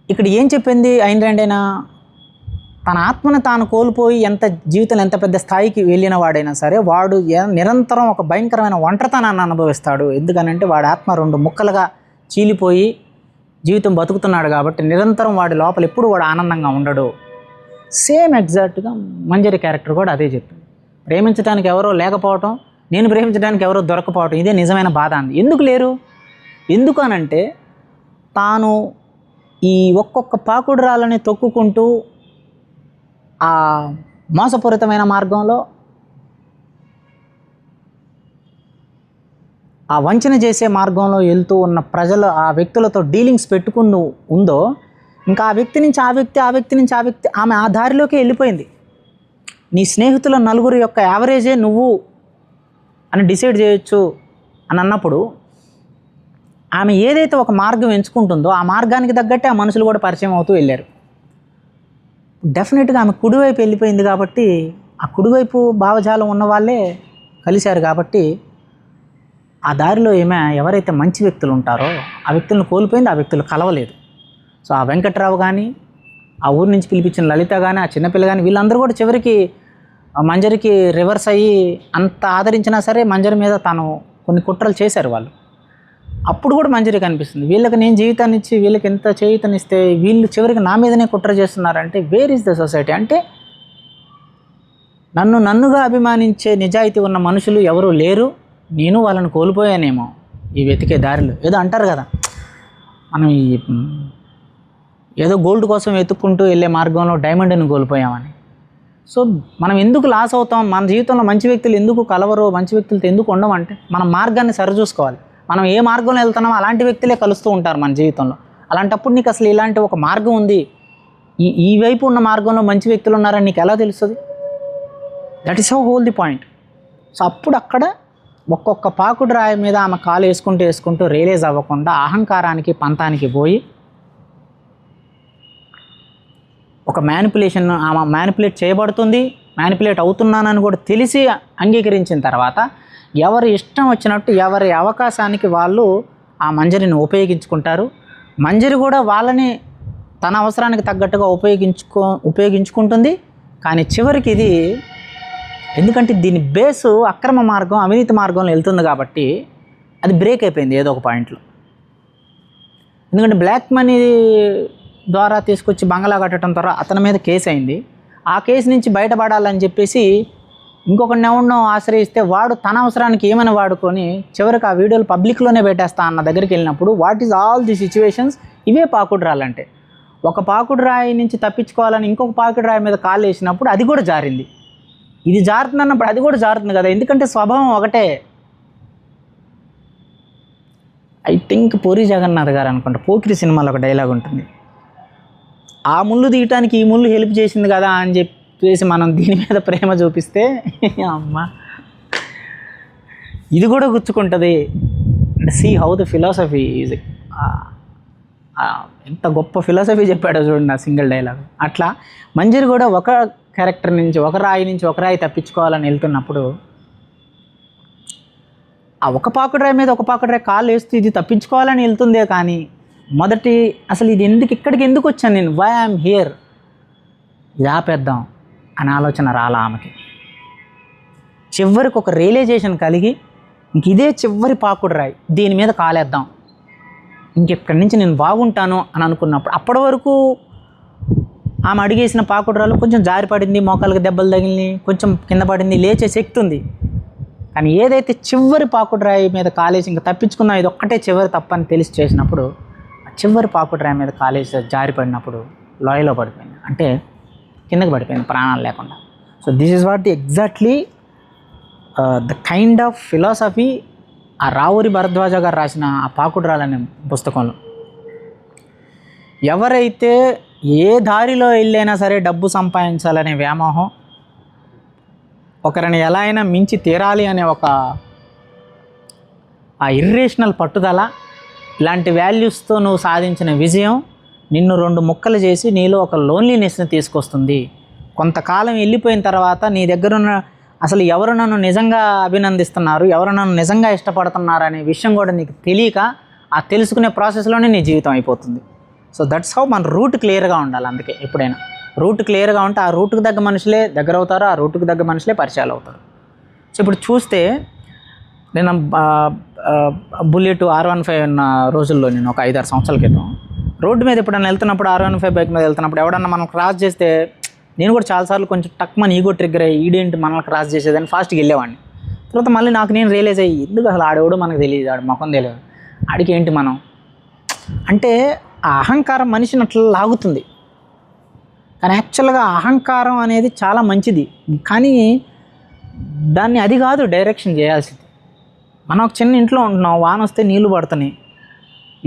ఇక్కడ ఏం చెప్పింది అయిన రైండ్? తన ఆత్మను తాను కోల్పోయి జీవితంలో ఎంత పెద్ద స్థాయికి వెళ్ళిన వాడైనా సరే వాడు నిరంతరం ఒక భయంకరమైన ఒంటరితనాన్ని అనుభవిస్తాడు. ఎందుకనంటే వాడి ఆత్మ రెండు ముక్కలుగా చీలిపోయి జీవితం బతుకుతున్నాడు కాబట్టి నిరంతరం వాడి లోపల ఎప్పుడు వాడు ఆనందంగా ఉండడు. సేమ్ ఎగ్జాక్ట్గా మంజరి క్యారెక్టర్ కూడా అదే చెప్పింది. ప్రేమించడానికి ఎవరో లేకపోవటం, నేను ప్రేమించడానికి ఎవరో దొరకపోవటం, ఇదే నిజమైన బాధ అంది. ఎందుకు లేరు? ఎందుకు అనంటే తాను ఈ ఒక్కొక్క పాకుడు రాళ్ళని తొక్కుకుంటూ ఆ మోసపూరితమైన మార్గంలో, ఆ వంచన చేసే మార్గంలో వెళ్తూ ఉన్న ప్రజలు, ఆ వ్యక్తులతో డీలింగ్స్ పెట్టుకుని ఉందో, ఇంకా ఆ వ్యక్తి నుంచి ఆ వ్యక్తి, ఆ వ్యక్తి నుంచి ఆ వ్యక్తి, ఆమె ఆ దారిలోకి వెళ్ళిపోయింది. నీ స్నేహితుల నలుగురు యొక్క యావరేజే నువ్వు అని డిసైడ్ చేయొచ్చు అని అన్నప్పుడు ఆమె ఏదైతే ఒక మార్గం ఎంచుకుంటుందో ఆ మార్గానికి తగ్గట్టే ఆ మనుషులు కూడా పరిచయం అవుతూ వెళ్ళారు. డెఫినెట్గా ఆమె కుడివైపు వెళ్ళిపోయింది కాబట్టి, ఆ కుడివైపు భావజాలం ఉన్న వాళ్ళే కలిశారు కాబట్టి ఆ దారిలో ఎవరైతే మంచి వ్యక్తులు ఉంటారో ఆ వ్యక్తులను కోల్పోయింది, ఆ వ్యక్తులు కలవలేదు. సో ఆ వెంకట్రావు కానీ, ఆ ఊరి నుంచి పిలిపించిన లలిత కానీ, ఆ చిన్నపిల్ల కానీ, వీళ్ళందరూ కూడా చివరికి మంజరికి రివర్స్ అయ్యి అంత ఆదరించినా సరే మంజరి మీద తాను కొన్ని కుట్రలు చేశారు వాళ్ళు. అప్పుడు కూడా మంజరి కనిపిస్తుంది, వీళ్ళకి నేను జీవితాన్ని ఇచ్చి వీళ్ళకి ఎంత చేయుతనిస్తే వీళ్ళు చివరికి నా మీదనే కుట్ర చేస్తున్నారంటే వేర్ ఈజ్ ద సొసైటీ? అంటే నన్నుగా అభిమానించే నిజాయితీ ఉన్న మనుషులు ఎవరూ లేరు, నేను వాళ్ళని కోల్పోయానేమో ఈ వెతికే దారిలో. ఏదో అంటారు కదా, మనం ఏదో గోల్డ్ కోసం వెతుక్కుంటూ వెళ్ళే మార్గంలో డైమండ్ని కోల్పోయామని. సో మనం ఎందుకు లాస్ అవుతాం, మన జీవితంలో మంచి వ్యక్తులు ఎందుకు కలవరు, మంచి వ్యక్తులతో ఎందుకు ఉండమంటే మన మార్గాన్ని సరిచూసుకోవాలి. మనం ఏ మార్గంలో వెళ్తున్నామో అలాంటి వ్యక్తులే కలుస్తూ ఉంటారు మన జీవితంలో. అలాంటప్పుడు నీకు అసలు ఇలాంటి ఒక మార్గం ఉంది, ఈ వైపు ఉన్న మార్గంలో మంచి వ్యక్తులు ఉన్నారని నీకు ఎలా తెలుస్తుంది? That is how whole the point. So అప్పుడు అక్కడ ఒక్కొక్క పాకుడు రాయి మీద ఆమె కాలు వేసుకుంటూ రియలైజ్ అవ్వకుండా అహంకారానికి పంతానికి పోయి ఒక ఆమె మ్యానిపులేట్ చేయబడుతుంది, మ్యానిపులేట్ అవుతున్నానని కూడా తెలిసి అంగీకరించిన తర్వాత ఎవరి ఇష్టం వచ్చినట్టు ఎవరి అవకాశానికి వాళ్ళు ఆ మంజరిని ఉపయోగించుకుంటారు. మంజరి కూడా వాళ్ళని తన అవసరానికి తగ్గట్టుగా ఉపయోగించుకుంటుంది. కానీ చివరికి ఇది, ఎందుకంటే దీని బేసు అక్రమ మార్గం, అవినీతి మార్గంలో వెళ్తుంది కాబట్టి అది బ్రేక్ అయిపోయింది ఏదో ఒక పాయింట్లో. ఎందుకంటే బ్లాక్ మనీ ద్వారా తీసుకొచ్చి బంగ్లా కట్టడం ద్వారా అతని మీద కేసు అయింది. ఆ కేసు నుంచి బయటపడాలని చెప్పేసి ఇంకొకరిని ఎవరినో ఆశ్రయిస్తే వాడు తన అవసరానికి ఏమైనా వాడుకొని చివరికి ఆ వీడియోలు పబ్లిక్లోనే పెట్టేస్తా అన్న దగ్గరికి వెళ్ళినప్పుడు what is all the situations? ఇవే పాకుడు రాళ్ళంటే. ఒక పాకుడు రాయి నుంచి తప్పించుకోవాలని ఇంకొక పాకుడు రాయి మీద కాలు వేసినప్పుడు అది కూడా జారింది. ఇది జారుతుంది అన్నప్పుడు అది కూడా జారుతుంది కదా, ఎందుకంటే స్వభావం ఒకటే. ఐ థింక్ పూరి జగన్నాథ్ గారు అనుకుంటా, పోకిరి సినిమాలో ఒక డైలాగ్ ఉంటుంది, ఆ ముళ్ళు తీయటానికి ఈ ముళ్ళు హెల్ప్ చేసింది కదా అని చెప్పేసి మనం దీని మీద ప్రేమ చూపిస్తే అమ్మ ఇది కూడా గుచ్చుకుంటుంది. See how the philosophy is. ఎంత గొప్ప ఫిలాసఫీ చెప్పాడో చూడండి ఆ సింగిల్ డైలాగ్. అట్లా మంజరి కూడా ఒక క్యారెక్టర్ నుంచి ఒక రాయి తప్పించుకోవాలని వెళ్తున్నప్పుడు ఆ ఒక పాకుడు రాయి మీద ఒక పాకుడు రాయి కాలు వేస్తూ ఇది తప్పించుకోవాలని వెళ్తుందే కానీ మొదటి అసలు ఇది ఇక్కడికి ఎందుకు వచ్చాను నేను, వై ఐఎమ్ హియర్, ఇది ఆపేద్దాం అనే ఆలోచన రాలా ఆమెకి. చివరికి ఒక రియలైజేషన్ కలిగి ఇంక ఇదే చివరి పాకుడు రాయి, దీని మీద కాలేద్దాం, ఇంకెక్కడి నుంచి నేను బాగుంటాను అని అనుకున్నప్పుడు అప్పటి వరకు ఆమె అడిగేసిన పాకుడురాలు కొంచెం జారిపడింది, మోకాళ్ళకి దెబ్బలు తగిలినాయి, కొంచెం కింద పడింది, లేచే శక్తి ఉంది. కానీ ఏదైతే చివరి పాకుడురాయి మీద కాలేసి ఇంకా తప్పించుకున్నా ఇది ఒక్కటే చివరి తప్పని తెలిసి చేసినప్పుడు ఆ చివరి పాకుడురాయి మీద కాలేసి జారిపడినప్పుడు లోయలో పడిపోయింది, అంటే కిందకి పడిపోయింది ప్రాణాలు లేకుండా. So this is what the exactly the kind of philosophy ఆ రావురి భరద్వాజ గారు రాసిన ఆ పాకుడురాలు అనే పుస్తకంలో. ఎవరైతే ఏ దారిలో వెళ్ళైనా సరే డబ్బు సంపాదించాలనే వ్యామోహం, ఒకరిని ఎలా అయినా మించి తీరాలి అనే ఒక ఆ ఇర్రేషనల్ పట్టుదల, ఇలాంటి వాల్యూస్తో నువ్వు సాధించిన విజయం నిన్ను రెండు ముక్కలు చేసి నీలో ఒక లోన్లీనెస్ని తీసుకొస్తుంది. కొంతకాలం వెళ్ళిపోయిన తర్వాత నీ దగ్గరున్న అసలు ఎవరు నన్ను నిజంగా అభినందిస్తున్నారు, ఎవరు నన్ను నిజంగా ఇష్టపడుతున్నారు అనే విషయం కూడా నీకు తెలియక ఆ తెలుసుకునే ప్రాసెస్లోనే నీ జీవితం అయిపోతుంది. సో దట్స్ హౌ మన రూట్ క్లియర్గా ఉండాలి. అందుకే ఎప్పుడైనా రూట్ క్లియర్గా ఉంటే ఆ రూట్కి తగ్గ మనుషులే దగ్గర అవుతారు, ఆ రూట్కి తగ్గ మనుషులే పరిచయాలు అవుతారు. సో ఇప్పుడు చూస్తే నేను బుల్లెట్ R15 ఉన్న రోజుల్లో నేను ఒక 5-6 సంవత్సరాల క్రితం రోడ్డు మీద ఎప్పుడైనా వెళ్తున్నప్పుడు R15 బైక్ మీద వెళ్తున్నప్పుడు ఎవడన్నా మనం క్రాస్ చేస్తే నేను కూడా చాలాసార్లు కొంచెం టక్మని ఈగో ట్రిగ్గర్ అయ్యి ఈడేంటి మనల్ని క్రాస్ చేసేదని ఫాస్ట్గా వెళ్ళేవాడిని. తర్వాత మళ్ళీ నాకు నేను రియలైజ్ అయ్యి ఎందుకు అసలు ఆడేవాడు మనకు తెలియదు, ఆడు ముఖం తెలియదు, ఆడికి ఏంటి మనం అంటే ఆ అహంకారం మనిషిని అట్లా లాగుతుంది. కానీ యాక్చువల్గా అహంకారం అనేది చాలా మంచిది, కానీ దాన్ని అది కాదు డైరెక్షన్ చేయాల్సింది. మనం ఒక చిన్న ఇంట్లో ఉంటున్నాం, వాన వస్తే నీళ్లు పడుతున్నాయి,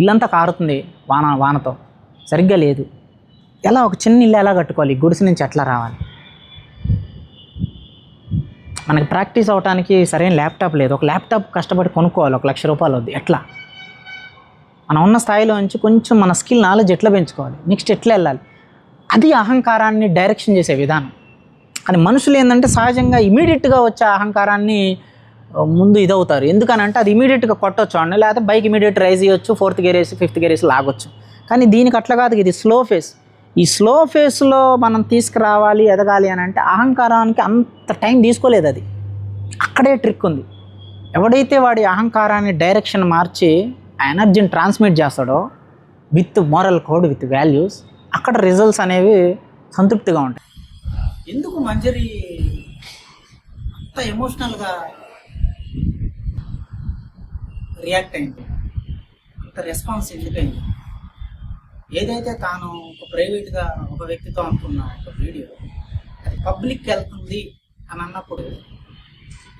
ఇల్లంతా కారుతుంది వానతో, సరిగ్గా లేదు. ఎలా ఒక చిన్న ఇల్లు ఎలా కట్టుకోవాలి, గుడిసె నుంచి ఎట్లా రావాలి? మనకి ప్రాక్టీస్ అవడానికి సరైన ల్యాప్టాప్ లేదు, ఒక ల్యాప్టాప్ కష్టపడి కొనుక్కోవాలి, 1,00,000 రూపాయలు వద్దు. ఎట్లా మనం ఉన్న స్థాయిలో నుంచి కొంచెం మన స్కిల్ నాలెడ్జ్ ఎట్లా పెంచుకోవాలి, నెక్స్ట్ ఎట్లా వెళ్ళాలి, అది అహంకారాన్ని డైరెక్షన్ చేసే విధానం. కానీ మనుషులు ఏంటంటే సహజంగా ఇమీడియట్గా వచ్చే అహంకారాన్ని ముందు ఇదవుతారు. ఎందుకనంటే అది ఇమీడియట్గా కొట్టవచ్చు అండి, లేకపోతే బైక్ ఇమీడియట్ రైజ్ చేయొచ్చు, 4th గేర్ వేసి 5th గేర్ వేసి లాగొచ్చు. కానీ దీనికి అట్లా కాదు, ఇది స్లో ఫేస్. ఈ స్లో ఫేస్లో మనం తీసుకురావాలి, ఎదగాలి అని అంటే అహంకారానికి అంత టైం తీసుకోలేదు. అది అక్కడే ట్రిక్ ఉంది. ఎవడైతే వాడి అహంకారాన్ని డైరెక్షన్ మార్చి ఆ ఎనర్జీని ట్రాన్స్మిట్ చేస్తాడో with moral code, with values, అక్కడ రిజల్ట్స్ అనేవి సంతృప్తిగా ఉంటాయి. ఎందుకు మంజరి అంత ఎమోషనల్గా రియాక్ట్ అయింది, అంత రెస్పాన్స్ ఎందుకైంది? ఏదైతే తాను ఒక ప్రైవేట్గా ఒక వ్యక్తితో అనుకున్న ఒక వీడియో అది పబ్లిక్ వెళ్తుంది అని అన్నప్పుడు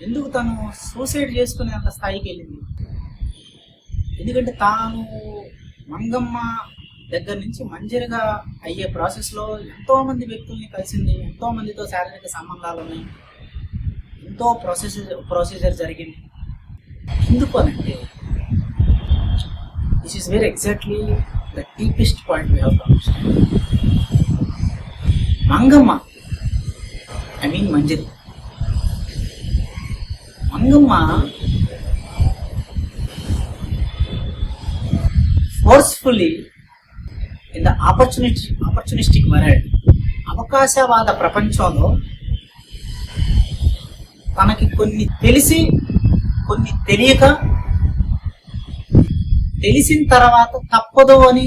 ఎందుకు తను సూసైడ్ చేసుకునే అంత స్థాయికి వెళ్ళింది? ఎందుకంటే తాను మంగమ్మ దగ్గర నుంచి మంజరిగా అయ్యే ప్రాసెస్లో ఎంతోమంది వ్యక్తుల్ని కలిసింది, ఎంతోమందితో శారీరక సంబంధాలు ఉన్నాయి, ఎంతో ప్రొసీజర్ జరిగింది. ఎందుకు అనంటే this is very exactly the deepest point we have to understand. Mangamma Manjari Mangamma forcefully in the opportunistic world, అవకాశవాద ప్రపంచంలో తనకి కొన్ని తెలిసి కొన్ని తెలియక, తెలిసిన తర్వాత తప్పదు అని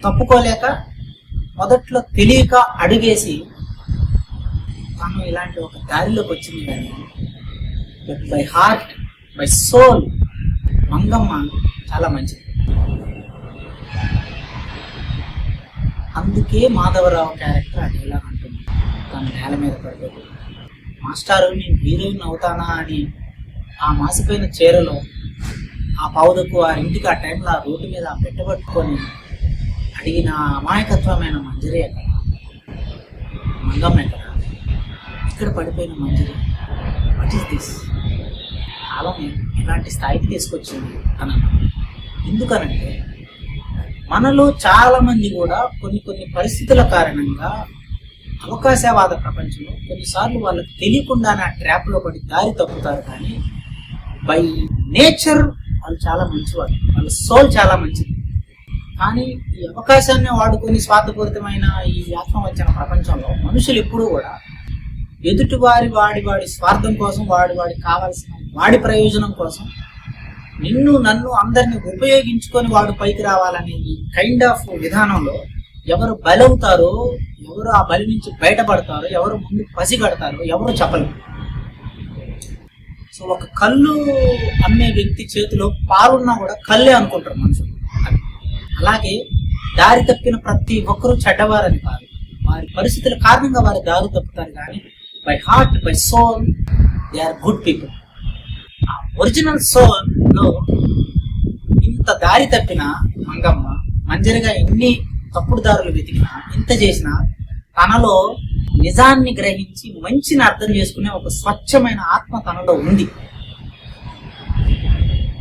తప్పుకోలేక, మొదట్లో తెలియక అడుగేసి తను ఇలాంటి ఒక దారిలోకి వచ్చింది. కానీ by heart, by soul Mangamma చాలా మంచిది. అందుకే మాధవరావు క్యారెక్టర్ అది ఎలా అంటుంది, తను నేల మీద పడిపోయి మాస్టారు నేను హీరోయిన్ అవుతానా అని ఆ మాసిపోయిన చీరలో ఆ పావుదకు ఆ ఇంటికి ఆ టైంలో ఆ రోడ్డు మీద పెట్టబట్టుకొని అడిగిన అమాయకత్వమైన మంజరి ఎక్కడ, మంగమ్మ ఎక్కడ, ఇక్కడ పడిపోయిన మంజరి, వాట్ ఈస్ దిస్? కాలం ఇలాంటి స్థాయికి తీసుకొచ్చింది అని అన్నాను. ఎందుకనంటే మనలో చాలా మంది కూడా కొన్ని పరిస్థితుల కారణంగా అవకాశవాద ప్రపంచంలో కొన్నిసార్లు వాళ్ళకి తెలియకుండానే ఆ ట్రాప్లో పడి దారి తప్పుతారు. కానీ బై నేచర్ వాళ్ళు చాలా మంచివాళ్ళు, వాళ్ళ సోల్ చాలా మంచిది. కానీ ఈ అవకాశాన్ని వాడుకొని స్వార్థపూరితమైన ఈ ఆత్మవంచన ప్రపంచంలో మనుషులు ఎప్పుడూ కూడా ఎదుటివారి వాడి స్వార్థం కోసం, వాడికి కావాల్సిన వాడి ప్రయోజనం కోసం నిన్ను నన్ను అందరిని ఉపయోగించుకొని వాడు పైకి రావాలనే ఈ కైండ్ ఆఫ్ విధానంలో ఎవరు బలవుతారో, ఎవరు ఆ బలి నుంచి బయటపడతారో, ఎవరు ముందు పసిగడతారో ఎవరు చెప్పలేరు. సో ఒక కళ్ళు అమ్మే వ్యక్తి చేతిలో పాలున్నా కూడా కళ్ళే అనుకుంటారు మనుషులు. అలాగే దారి తప్పిన ప్రతి ఒక్కరూ చెడ్డవారని కాదు, వారి పరిస్థితుల కారణంగా వారి దారి తప్పుతారు. కానీ by heart, by soul they are good people. ఆ ఒరిజినల్ సోల్ లో ఇంత దారి తప్పిన మంగమ్మ, మంజరిగా ఎన్ని తప్పుడు దారులు వెతికినా, ఇంత చేసినా తనలో నిజాన్ని గ్రహించి మంచిని అర్థం చేసుకునే ఒక స్వచ్ఛమైన ఆత్మ తనలో ఉంది.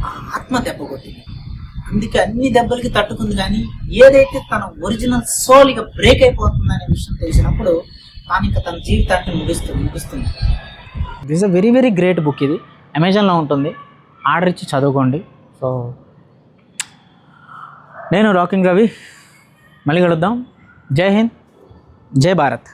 ఆ ఆత్మ దెబ్బ కొట్టింది, అందుకే అన్ని దెబ్బలకి తట్టుకుంది. కానీ ఏదైతే తన ఒరిజినల్ సోల్ ఇక బ్రేక్ అయిపోతుంది అనే విషయం తెలిసినప్పుడు తాను ఇంకా తన జీవితాన్ని ముగిస్తుంది. This a very very great book. ఇది అమెజాన్లో ఉంటుంది, ఆర్డర్ ఇచ్చి చదువుకోండి. సో నేను రాకింగ్ రవి, మళ్ళీ కలుద్దాం. జై హింద్, జై భారత్.